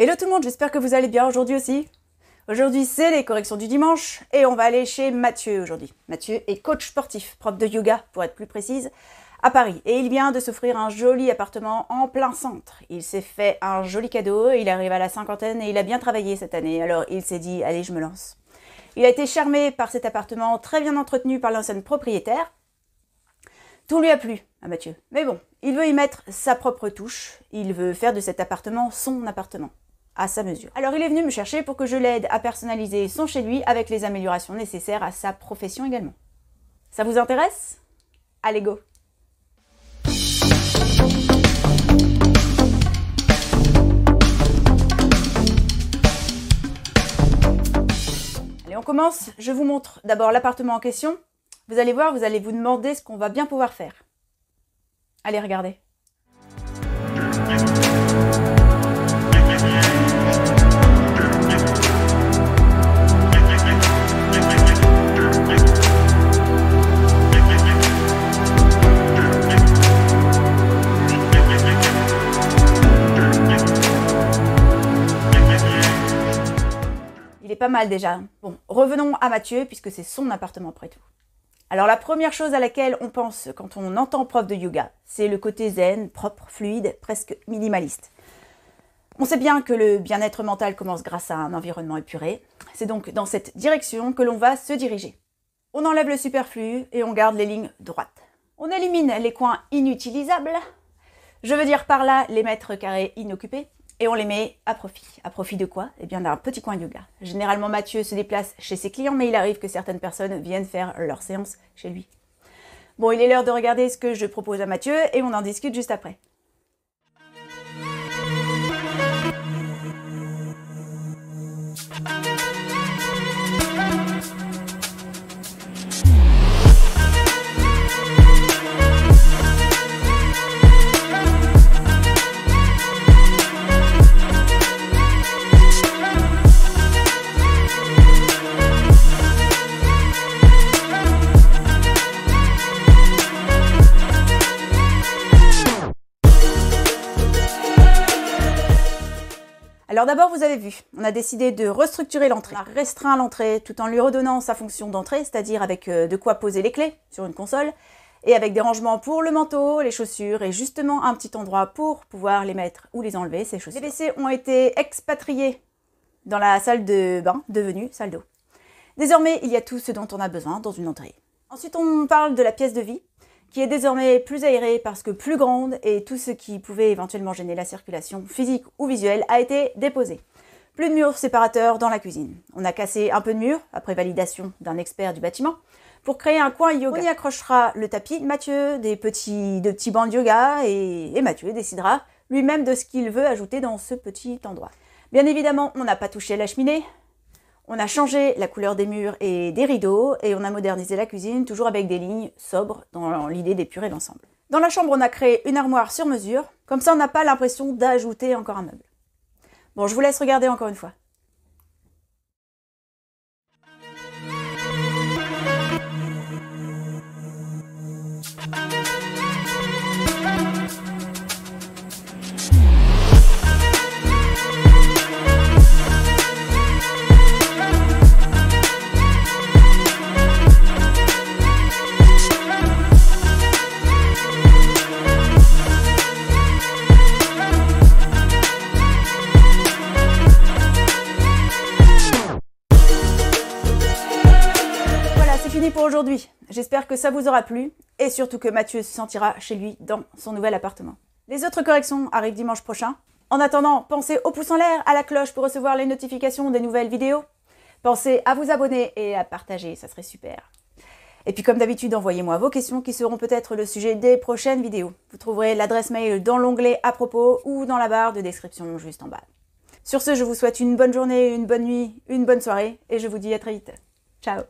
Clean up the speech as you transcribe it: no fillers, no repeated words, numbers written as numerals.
Hello tout le monde, j'espère que vous allez bien aujourd'hui aussi. Aujourd'hui c'est les corrections du dimanche et on va aller chez Mathieu aujourd'hui. Mathieu est coach sportif, prof de yoga pour être plus précise, à Paris. Et il vient de s'offrir un joli appartement en plein centre. Il s'est fait un joli cadeau, il arrive à la cinquantaine et il a bien travaillé cette année. Alors il s'est dit, allez je me lance. Il a été charmé par cet appartement très bien entretenu par l'ancienne propriétaire. Tout lui a plu à Mathieu. Mais bon, il veut y mettre sa propre touche. Il veut faire de cet appartement son appartement, à sa mesure. Alors il est venu me chercher pour que je l'aide à personnaliser son chez lui avec les améliorations nécessaires à sa profession également. Ça vous intéresse? Allez go! Allez, on commence. Je vous montre d'abord l'appartement en question. Vous allez voir, vous allez vous demander ce qu'on va bien pouvoir faire. Allez, regardez. Il est pas mal déjà. Bon, revenons à Mathieu puisque c'est son appartement après tout. Alors la première chose à laquelle on pense quand on entend prof de yoga, c'est le côté zen, propre, fluide, presque minimaliste. On sait bien que le bien-être mental commence grâce à un environnement épuré. C'est donc dans cette direction que l'on va se diriger. On enlève le superflu et on garde les lignes droites. On élimine les coins inutilisables. Je veux dire par là les mètres carrés inoccupés. Et on les met à profit. À profit de quoi? Eh bien d'un petit coin yoga. Généralement Mathieu se déplace chez ses clients, mais il arrive que certaines personnes viennent faire leur séance chez lui. Bon, il est l'heure de regarder ce que je propose à Mathieu et on en discute juste après. Alors d'abord, vous avez vu, on a décidé de restructurer l'entrée. On a restreint l'entrée tout en lui redonnant sa fonction d'entrée, c'est-à-dire avec de quoi poser les clés sur une console, et avec des rangements pour le manteau, les chaussures, et justement un petit endroit pour pouvoir les mettre ou les enlever, ces chaussures. Les WC ont été expatriés dans la salle de bain, devenue salle d'eau. Désormais, il y a tout ce dont on a besoin dans une entrée. Ensuite, on parle de la pièce de vie, qui est désormais plus aérée parce que plus grande et tout ce qui pouvait éventuellement gêner la circulation physique ou visuelle a été déposé. Plus de murs séparateurs dans la cuisine. On a cassé un peu de mur, après validation d'un expert du bâtiment, pour créer un coin yoga. On y accrochera le tapis de Mathieu, de petits bancs de yoga et Mathieu décidera lui-même de ce qu'il veut ajouter dans ce petit endroit. Bien évidemment, on n'a pas touché la cheminée. On a changé la couleur des murs et des rideaux et on a modernisé la cuisine, toujours avec des lignes sobres dans l'idée d'épurer l'ensemble. Dans la chambre, on a créé une armoire sur mesure, comme ça on n'a pas l'impression d'ajouter encore un meuble. Bon, je vous laisse regarder encore une fois. Pour aujourd'hui. J'espère que ça vous aura plu et surtout que Mathieu se sentira chez lui dans son nouvel appartement. Les autres corrections arrivent dimanche prochain. En attendant, pensez au pouce en l'air, à la cloche pour recevoir les notifications des nouvelles vidéos. Pensez à vous abonner et à partager, ça serait super. Et puis comme d'habitude, envoyez-moi vos questions qui seront peut-être le sujet des prochaines vidéos. Vous trouverez l'adresse mail dans l'onglet à propos ou dans la barre de description juste en bas. Sur ce, je vous souhaite une bonne journée, une bonne nuit, une bonne soirée et je vous dis à très vite. Ciao!